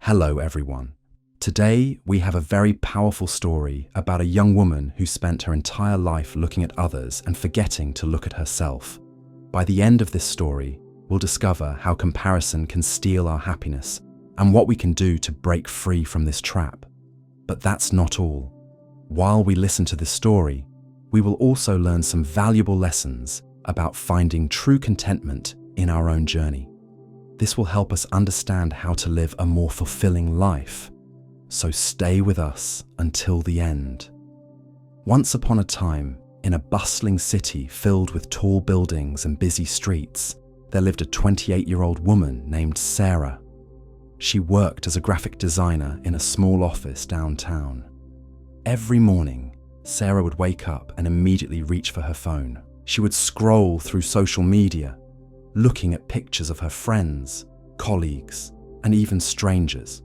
Hello everyone. Today we have a very powerful story about a young woman who spent her entire life looking at others and forgetting to look at herself. By the end of this story, we'll discover how comparison can steal our happiness and what we can do to break free from this trap. But that's not all. While we listen to this story, we will also learn some valuable lessons about finding true contentment in our own journey. This will help us understand how to live a more fulfilling life. So stay with us until the end. Once upon a time, in a bustling city filled with tall buildings and busy streets, there lived a 28-year-old woman named Sarah. She worked as a graphic designer in a small office downtown. Every morning, Sarah would wake up and immediately reach for her phone. She would scroll through social media, looking at pictures of her friends, colleagues, and even strangers.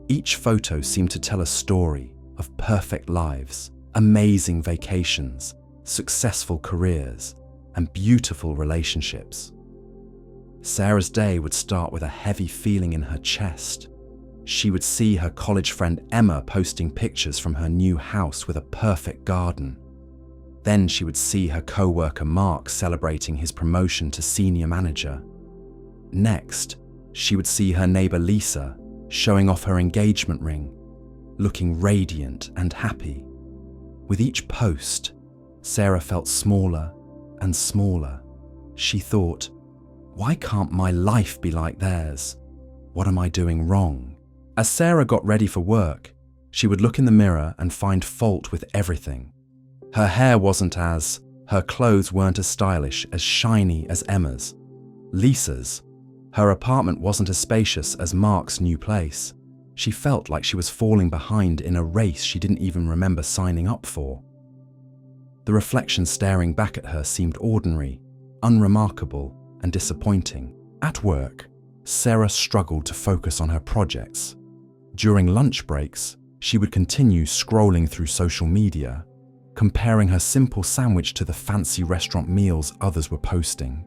Each photo seemed to tell a story of perfect lives, amazing vacations, successful careers, and beautiful relationships. Sarah's day would start with a heavy feeling in her chest. She would see her college friend Emma posting pictures from her new house with a perfect garden. Then she would see her co-worker Mark celebrating his promotion to senior manager. Next, she would see her neighbor Lisa showing off her engagement ring, looking radiant and happy. With each post, Sarah felt smaller and smaller. She thought, why can't my life be like theirs? What am I doing wrong? As Sarah got ready for work, she would look in the mirror and find fault with everything. Her hair wasn't as, her clothes weren't as stylish, as shiny as Emma's. Lisa's. Her apartment wasn't as spacious as Mark's new place. She felt like she was falling behind in a race she didn't even remember signing up for. The reflection staring back at her seemed ordinary, unremarkable, and disappointing. At work, Sarah struggled to focus on her projects. During lunch breaks, she would continue scrolling through social media, comparing her simple sandwich to the fancy restaurant meals others were posting.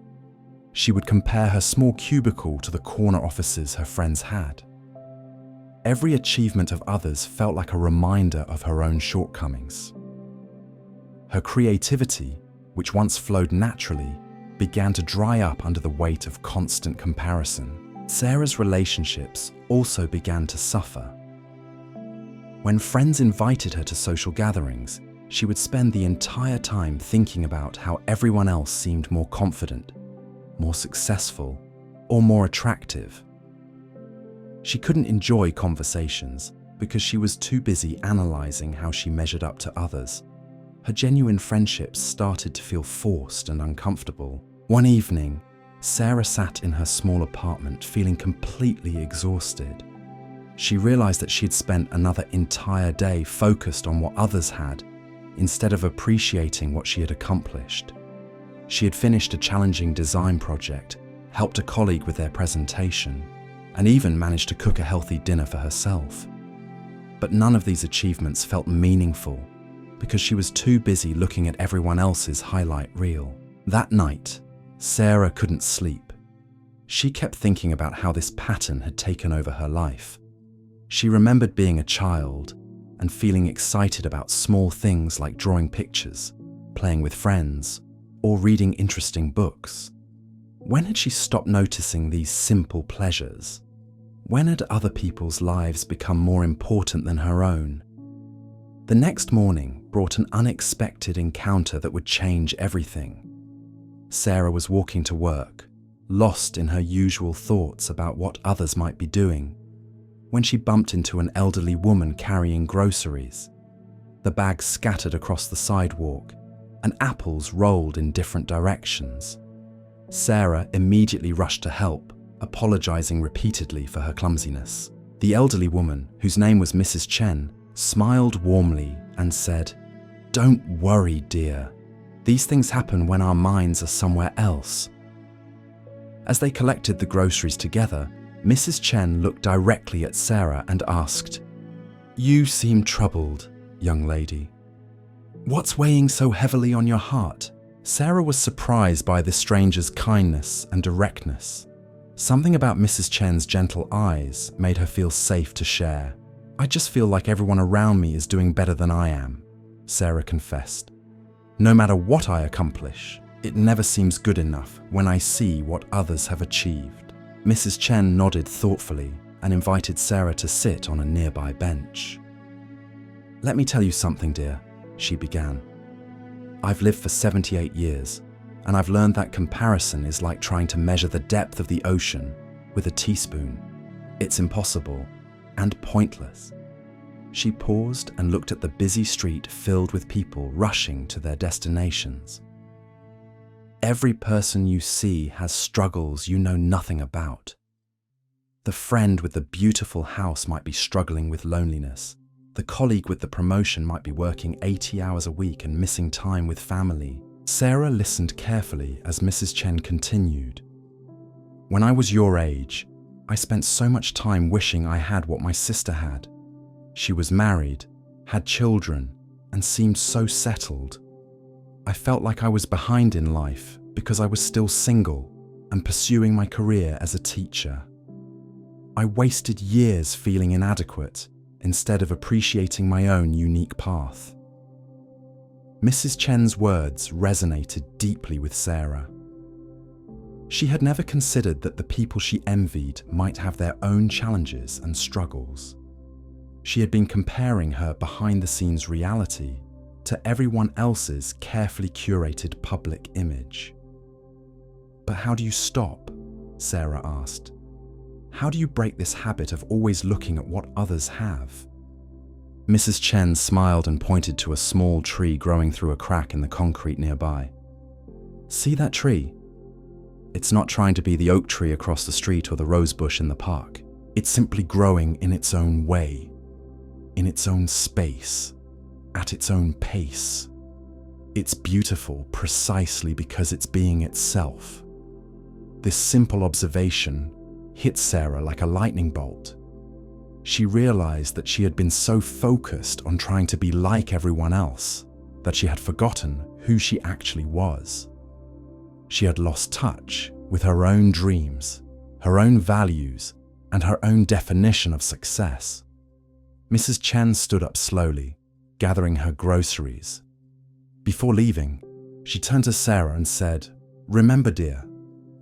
She would compare her small cubicle to the corner offices her friends had. Every achievement of others felt like a reminder of her own shortcomings. Her creativity, which once flowed naturally, began to dry up under the weight of constant comparison. Sarah's relationships also began to suffer. When friends invited her to social gatherings, she would spend the entire time thinking about how everyone else seemed more confident, more successful, or more attractive. She couldn't enjoy conversations because she was too busy analyzing how she measured up to others. Her genuine friendships started to feel forced and uncomfortable. One evening, Sarah sat in her small apartment feeling completely exhausted. She realized that she had spent another entire day focused on what others had, instead of appreciating what she had accomplished. She had finished a challenging design project, helped a colleague with their presentation, and even managed to cook a healthy dinner for herself. But none of these achievements felt meaningful because she was too busy looking at everyone else's highlight reel. That night, Sarah couldn't sleep. She kept thinking about how this pattern had taken over her life. She remembered being a child and feeling excited about small things like drawing pictures, playing with friends, or reading interesting books. When had she stopped noticing these simple pleasures? When had other people's lives become more important than her own? The next morning brought an unexpected encounter that would change everything. Sarah was walking to work, lost in her usual thoughts about what others might be doing, when she bumped into an elderly woman carrying groceries. The bags scattered across the sidewalk, and apples rolled in different directions. Sarah immediately rushed to help, apologizing repeatedly for her clumsiness. The elderly woman, whose name was Mrs. Chen, smiled warmly and said, "Don't worry, dear. These things happen when our minds are somewhere else." As they collected the groceries together, Mrs. Chen looked directly at Sarah and asked, "You seem troubled, young lady. What's weighing so heavily on your heart?" Sarah was surprised by the stranger's kindness and directness. Something about Mrs. Chen's gentle eyes made her feel safe to share. "I just feel like everyone around me is doing better than I am," Sarah confessed. "No matter what I accomplish, it never seems good enough when I see what others have achieved." Mrs. Chen nodded thoughtfully and invited Sarah to sit on a nearby bench. "Let me tell you something, dear," she began. "I've lived for 78 years, and I've learned that comparison is like trying to measure the depth of the ocean with a teaspoon. It's impossible and pointless." She paused and looked at the busy street filled with people rushing to their destinations. "Every person you see has struggles you know nothing about. The friend with the beautiful house might be struggling with loneliness. The colleague with the promotion might be working 80 hours a week and missing time with family." Sarah listened carefully as Mrs. Chen continued. "When I was your age, I spent so much time wishing I had what my sister had. She was married, had children, and seemed so settled. I felt like I was behind in life because I was still single and pursuing my career as a teacher. I wasted years feeling inadequate instead of appreciating my own unique path." Mrs. Chen's words resonated deeply with Sarah. She had never considered that the people she envied might have their own challenges and struggles. She had been comparing her behind-the-scenes reality to everyone else's carefully curated public image. "But how do you stop?" Sarah asked. "How do you break this habit of always looking at what others have?" Mrs. Chen smiled and pointed to a small tree growing through a crack in the concrete nearby. "See that tree? It's not trying to be the oak tree across the street or the rose bush in the park. It's simply growing in its own way, in its own space, at its own pace. It's beautiful precisely because it's being itself." This simple observation hit Sarah like a lightning bolt. She realized that she had been so focused on trying to be like everyone else that she had forgotten who she actually was. She had lost touch with her own dreams, her own values, and her own definition of success. Mrs. Chen stood up slowly, gathering her groceries. Before leaving, she turned to Sarah and said, "Remember, dear,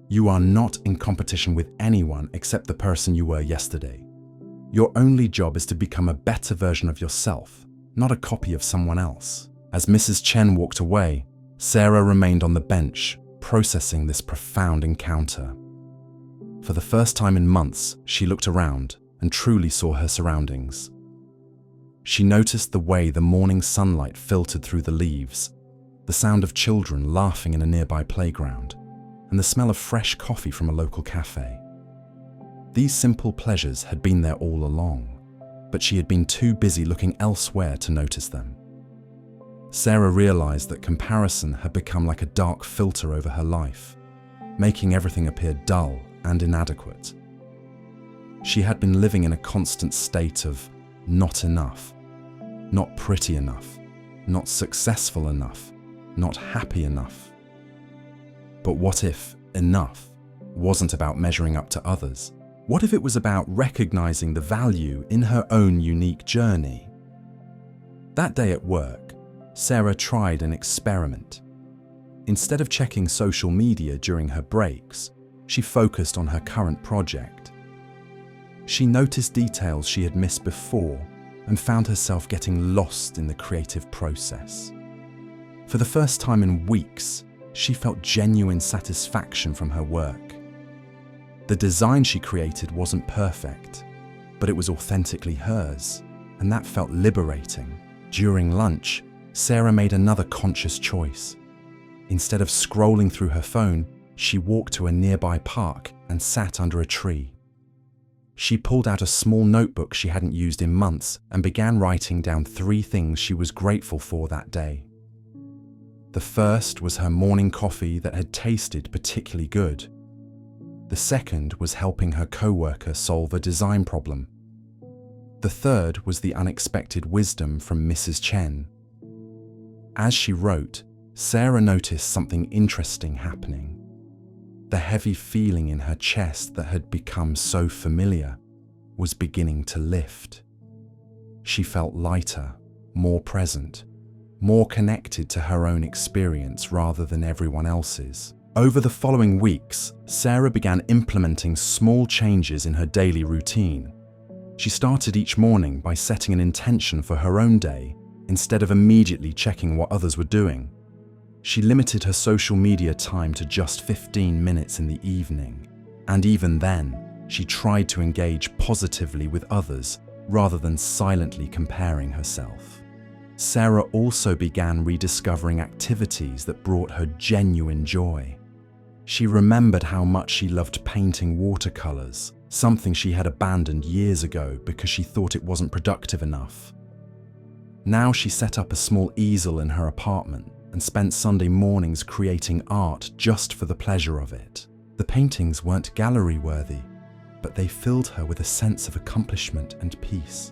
you are not in competition with anyone except the person you were yesterday. Your only job is to become a better version of yourself, not a copy of someone else." As Mrs. Chen walked away, Sarah remained on the bench, processing this profound encounter. For the first time in months, she looked around and truly saw her surroundings. She noticed the way the morning sunlight filtered through the leaves, the sound of children laughing in a nearby playground, and the smell of fresh coffee from a local cafe. These simple pleasures had been there all along, but she had been too busy looking elsewhere to notice them. Sarah realized that comparison had become like a dark filter over her life, making everything appear dull and inadequate. She had been living in a constant state of not enough, not pretty enough, not successful enough, not happy enough. But what if enough wasn't about measuring up to others? What if it was about recognizing the value in her own unique journey? That day at work, Sarah tried an experiment. Instead of checking social media during her breaks, she focused on her current project. She noticed details she had missed before and found herself getting lost in the creative process. For the first time in weeks, she felt genuine satisfaction from her work. The design she created wasn't perfect, but it was authentically hers, and that felt liberating. During lunch, Sarah made another conscious choice. Instead of scrolling through her phone, she walked to a nearby park and sat under a tree. She pulled out a small notebook she hadn't used in months and began writing down 3 things she was grateful for that day. The first was her morning coffee that had tasted particularly good. The second was helping her coworker solve a design problem. The third was the unexpected wisdom from Mrs. Chen. As she wrote, Sarah noticed something interesting happening. The heavy feeling in her chest that had become so familiar was beginning to lift. She felt lighter, more present, more connected to her own experience rather than everyone else's. Over the following weeks, Sarah began implementing small changes in her daily routine. She started each morning by setting an intention for her own day instead of immediately checking what others were doing. She limited her social media time to just 15 minutes in the evening, and even then, she tried to engage positively with others rather than silently comparing herself. Sarah also began rediscovering activities that brought her genuine joy. She remembered how much she loved painting watercolors, something she had abandoned years ago because she thought it wasn't productive enough. Now she set up a small easel in her apartment and spent Sunday mornings creating art just for the pleasure of it. The paintings weren't gallery-worthy, but they filled her with a sense of accomplishment and peace.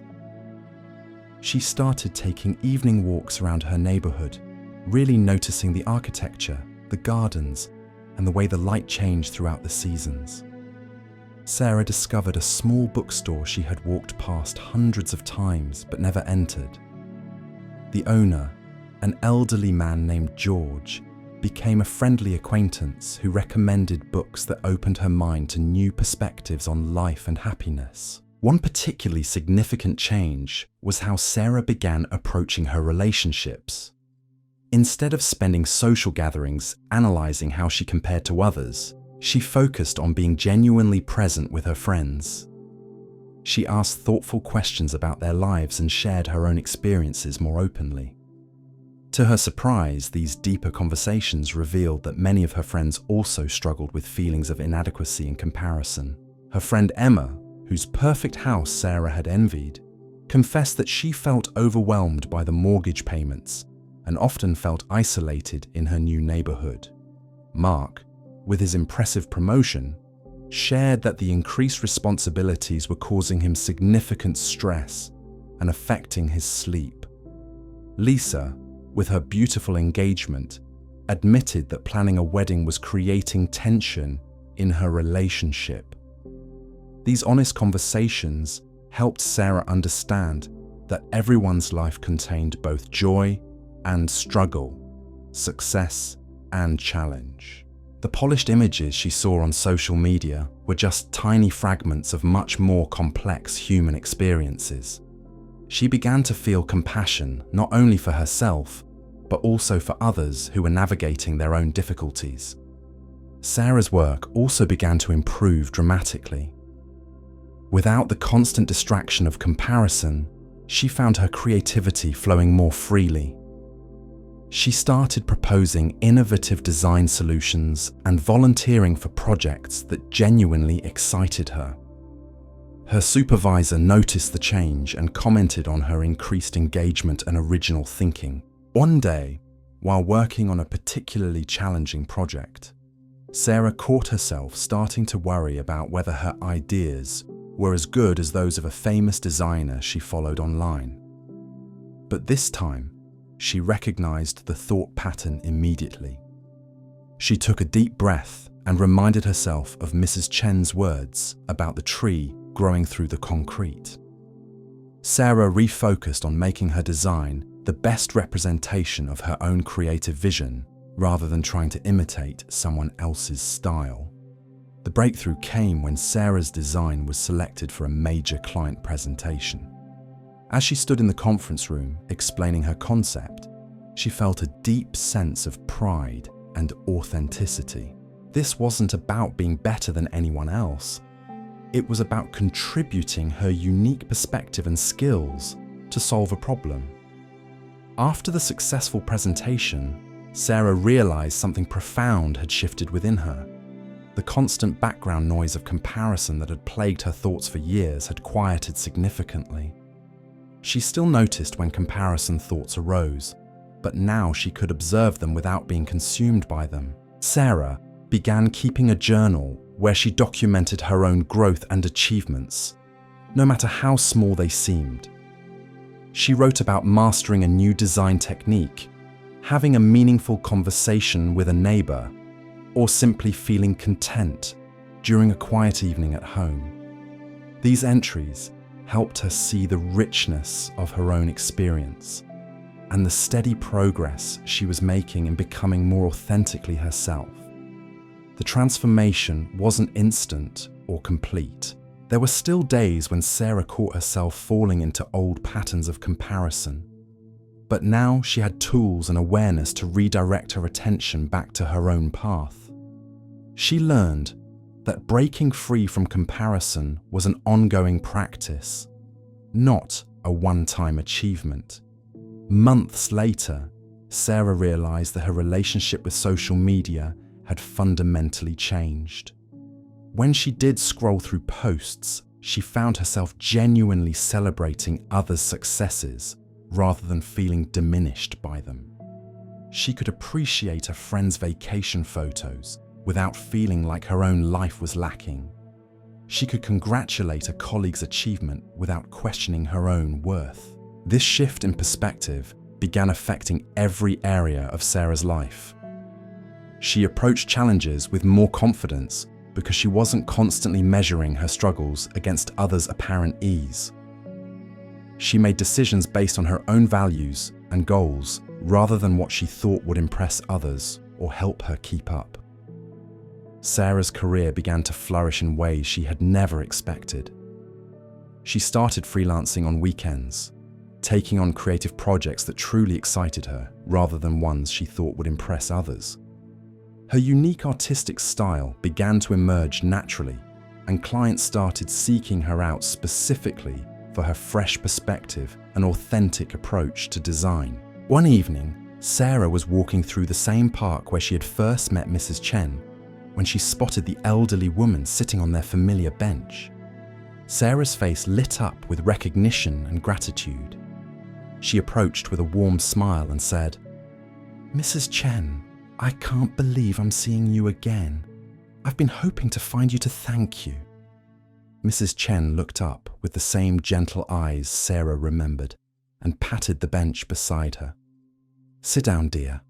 She started taking evening walks around her neighborhood, really noticing the architecture, the gardens, and the way the light changed throughout the seasons. Sarah discovered a small bookstore she had walked past hundreds of times but never entered. The owner, an elderly man named George, became a friendly acquaintance who recommended books that opened her mind to new perspectives on life and happiness. One particularly significant change was how Sarah began approaching her relationships. Instead of spending social gatherings analyzing how she compared to others, she focused on being genuinely present with her friends. She asked thoughtful questions about their lives and shared her own experiences more openly. To her surprise, these deeper conversations revealed that many of her friends also struggled with feelings of inadequacy and comparison. Her friend Emma, whose perfect house Sarah had envied, confessed that she felt overwhelmed by the mortgage payments and often felt isolated in her new neighborhood. Mark, with his impressive promotion, shared that the increased responsibilities were causing him significant stress and affecting his sleep. Lisa, with her beautiful engagement, admitted that planning a wedding was creating tension in her relationship. These honest conversations helped Sarah understand that everyone's life contained both joy and struggle, success and challenge. The polished images she saw on social media were just tiny fragments of much more complex human experiences. She began to feel compassion not only for herself, but also for others who were navigating their own difficulties. Sarah's work also began to improve dramatically. Without the constant distraction of comparison, she found her creativity flowing more freely. She started proposing innovative design solutions and volunteering for projects that genuinely excited her. Her supervisor noticed the change and commented on her increased engagement and original thinking. One day, while working on a particularly challenging project, Sarah caught herself starting to worry about whether her ideas were as good as those of a famous designer she followed online. But this time, she recognized the thought pattern immediately. She took a deep breath and reminded herself of Mrs. Chen's words about the tree growing through the concrete. Sarah refocused on making her design the best representation of her own creative vision, rather than trying to imitate someone else's style. The breakthrough came when Sarah's design was selected for a major client presentation. As she stood in the conference room explaining her concept, she felt a deep sense of pride and authenticity. This wasn't about being better than anyone else. It was about contributing her unique perspective and skills to solve a problem. After the successful presentation, Sarah realized something profound had shifted within her. The constant background noise of comparison that had plagued her thoughts for years had quieted significantly. She still noticed when comparison thoughts arose, but now she could observe them without being consumed by them. Sarah began keeping a journal where she documented her own growth and achievements, no matter how small they seemed. She wrote about mastering a new design technique, having a meaningful conversation with a neighbor, or simply feeling content during a quiet evening at home. These entries helped her see the richness of her own experience and the steady progress she was making in becoming more authentically herself. The transformation wasn't instant or complete. There were still days when Sarah caught herself falling into old patterns of comparison. But now she had tools and awareness to redirect her attention back to her own path. She learned that breaking free from comparison was an ongoing practice, not a one-time achievement. Months later, Sarah realized that her relationship with social media had fundamentally changed. When she did scroll through posts, she found herself genuinely celebrating others' successes rather than feeling diminished by them. She could appreciate a friend's vacation photos without feeling like her own life was lacking. She could congratulate a colleague's achievement without questioning her own worth. This shift in perspective began affecting every area of Sarah's life. She approached challenges with more confidence because she wasn't constantly measuring her struggles against others' apparent ease. She made decisions based on her own values and goals rather than what she thought would impress others or help her keep up. Sarah's career began to flourish in ways she had never expected. She started freelancing on weekends, taking on creative projects that truly excited her rather than ones she thought would impress others. Her unique artistic style began to emerge naturally, and clients started seeking her out specifically for her fresh perspective and authentic approach to design. One evening, Sarah was walking through the same park where she had first met Mrs. Chen when she spotted the elderly woman sitting on their familiar bench. Sarah's face lit up with recognition and gratitude. She approached with a warm smile and said, "Mrs. Chen, I can't believe I'm seeing you again. I've been hoping to find you to thank you." Mrs. Chen looked up with the same gentle eyes Sarah remembered and patted the bench beside her. "Sit down, dear.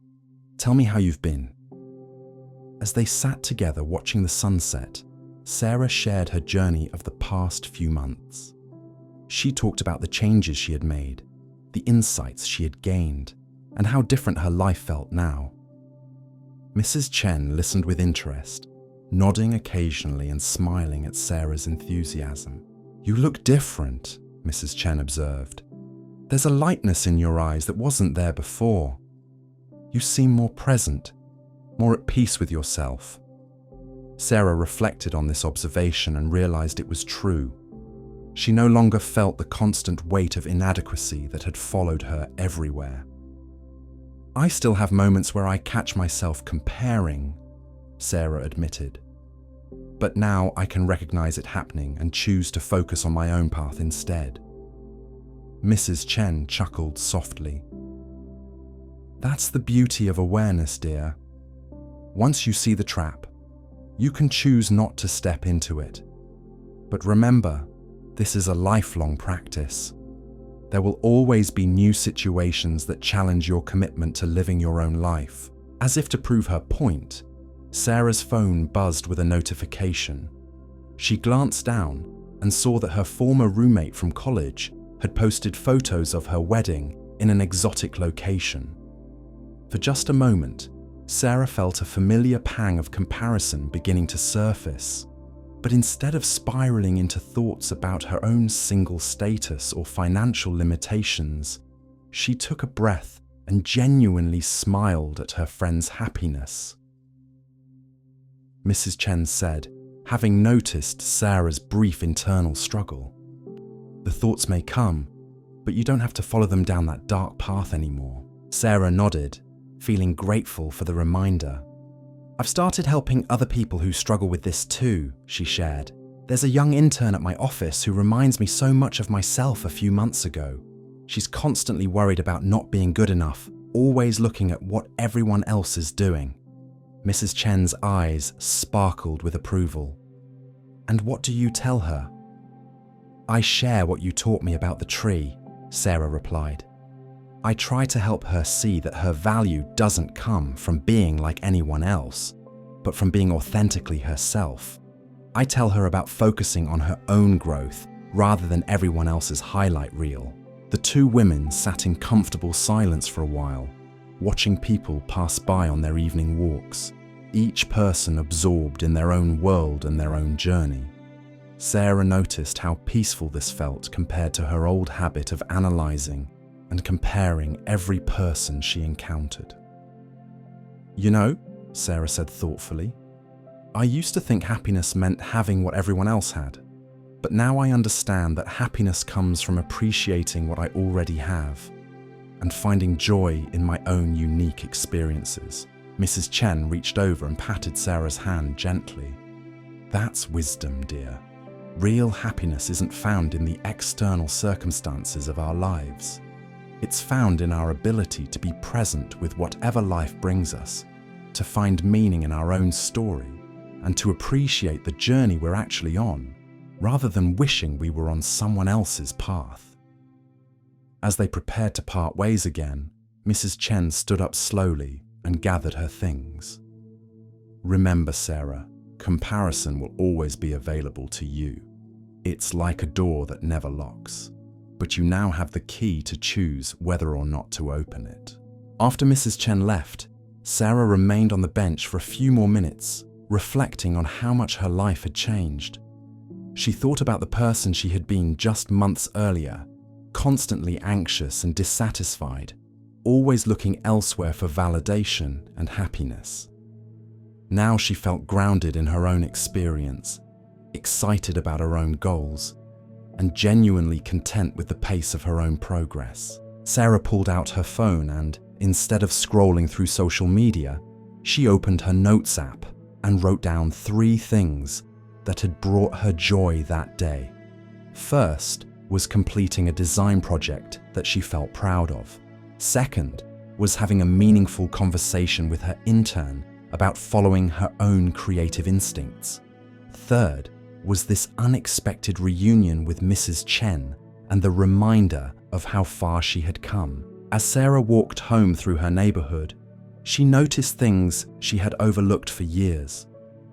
Tell me how you've been." As they sat together watching the sunset, Sarah shared her journey of the past few months. She talked about the changes she had made, the insights she had gained, and how different her life felt now. Mrs. Chen listened with interest, nodding occasionally and smiling at Sarah's enthusiasm. "You look different," Mrs. Chen observed. "There's a lightness in your eyes that wasn't there before. You seem more present, more at peace with yourself." Sarah reflected on this observation and realized it was true. She no longer felt the constant weight of inadequacy that had followed her everywhere. "I still have moments where I catch myself comparing," Sarah admitted. "But now I can recognize it happening and choose to focus on my own path instead." Mrs. Chen chuckled softly. "That's the beauty of awareness, dear. Once you see the trap, you can choose not to step into it. But remember, this is a lifelong practice. There will always be new situations that challenge your commitment to living your own life." As if to prove her point, Sarah's phone buzzed with a notification. She glanced down and saw that her former roommate from college had posted photos of her wedding in an exotic location. For just a moment, Sarah felt a familiar pang of comparison beginning to surface. But instead of spiraling into thoughts about her own single status or financial limitations, she took a breath and genuinely smiled at her friend's happiness. Mrs. Chen said, having noticed Sarah's brief internal struggle, "The thoughts may come, but you don't have to follow them down that dark path anymore." Sarah nodded, feeling grateful for the reminder. "I've started helping other people who struggle with this too," she shared. "There's a young intern at my office who reminds me so much of myself a few months ago. She's constantly worried about not being good enough, always looking at what everyone else is doing." Mrs. Chen's eyes sparkled with approval. "And what do you tell her?" "I share what you taught me about the tree," Sarah replied. "I try to help her see that her value doesn't come from being like anyone else, but from being authentically herself. I tell her about focusing on her own growth rather than everyone else's highlight reel. The two women sat in comfortable silence for a while, watching people pass by on their evening walks, each person absorbed in their own world and their own journey. Sarah noticed how peaceful this felt compared to her old habit of analyzing and comparing every person she encountered. "You know," Sarah said thoughtfully, "I used to think happiness meant having what everyone else had, but now I understand that happiness comes from appreciating what I already have and finding joy in my own unique experiences." Mrs. Chen reached over and patted Sarah's hand gently. "That's wisdom, dear. Real happiness isn't found in the external circumstances of our lives. It's found in our ability to be present with whatever life brings us, to find meaning in our own story, and to appreciate the journey we're actually on, rather than wishing we were on someone else's path." As they prepared to part ways again, Mrs. Chen stood up slowly and gathered her things. "Remember, Sarah, comparison will always be available to you. It's like a door that never locks, but you now have the key to choose whether or not to open it." After Mrs. Chen left, Sarah remained on the bench for a few more minutes, reflecting on how much her life had changed. She thought about the person she had been just months earlier, constantly anxious and dissatisfied, always looking elsewhere for validation and happiness. Now she felt grounded in her own experience, excited about her own goals, and genuinely content with the pace of her own progress. Sarah pulled out her phone and, instead of scrolling through social media, she opened her Notes app and wrote down 3 things that had brought her joy that day. First was completing a design project that she felt proud of. Second was having a meaningful conversation with her intern about following her own creative instincts. Third was this unexpected reunion with Mrs. Chen and the reminder of how far she had come. As Sarah walked home through her neighborhood, she noticed things she had overlooked for years.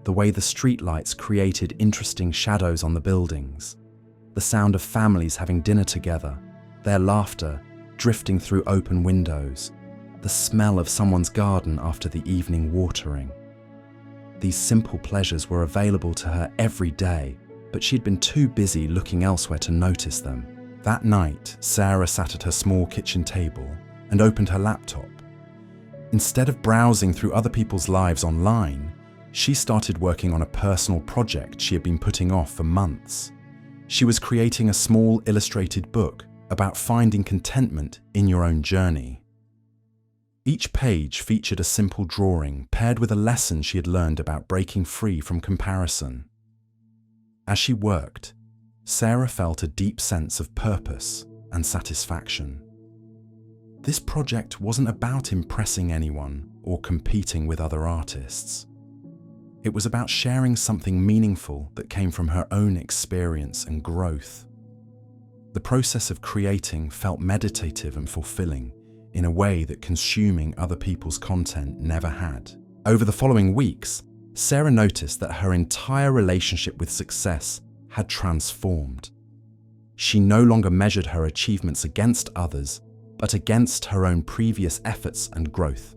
The way the streetlights created interesting shadows on the buildings, the sound of families having dinner together, their laughter drifting through open windows, the smell of someone's garden after the evening watering. These simple pleasures were available to her every day, but she'd been too busy looking elsewhere to notice them. That night, Sarah sat at her small kitchen table and opened her laptop. Instead of browsing through other people's lives online, she started working on a personal project she had been putting off for months. She was creating a small illustrated book about finding contentment in your own journey. Each page featured a simple drawing paired with a lesson she had learned about breaking free from comparison. As she worked, Sarah felt a deep sense of purpose and satisfaction. This project wasn't about impressing anyone or competing with other artists. It was about sharing something meaningful that came from her own experience and growth. The process of creating felt meditative and fulfilling in a way that consuming other people's content never had. Over the following weeks, Sarah noticed that her entire relationship with success had transformed. She no longer measured her achievements against others, but against her own previous efforts and growth.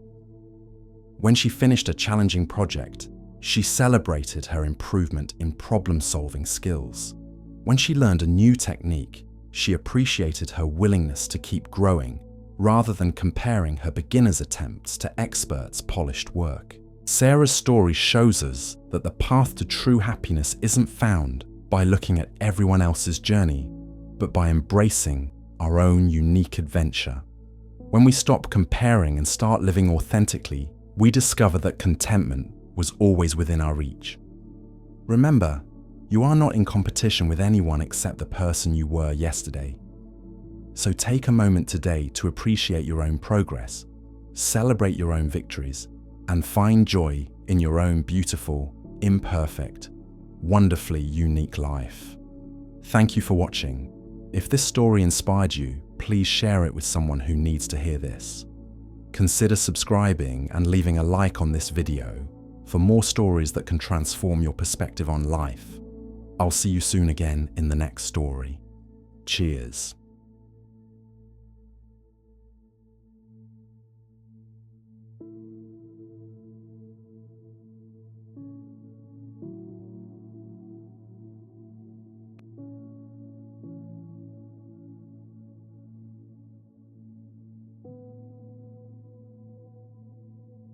When she finished a challenging project, she celebrated her improvement in problem-solving skills. When she learned a new technique, she appreciated her willingness to keep growing rather than comparing her beginner's attempts to experts' polished work. Sarah's story shows us that the path to true happiness isn't found by looking at everyone else's journey, but by embracing our own unique adventure. When we stop comparing and start living authentically, we discover that contentment was always within our reach. Remember, you are not in competition with anyone except the person you were yesterday. So take a moment today to appreciate your own progress, celebrate your own victories, and find joy in your own beautiful, imperfect, wonderfully unique life. Thank you for watching. If this story inspired you, please share it with someone who needs to hear this. Consider subscribing and leaving a like on this video, for more stories that can transform your perspective on life. I'll see you soon again in the next story. Cheers.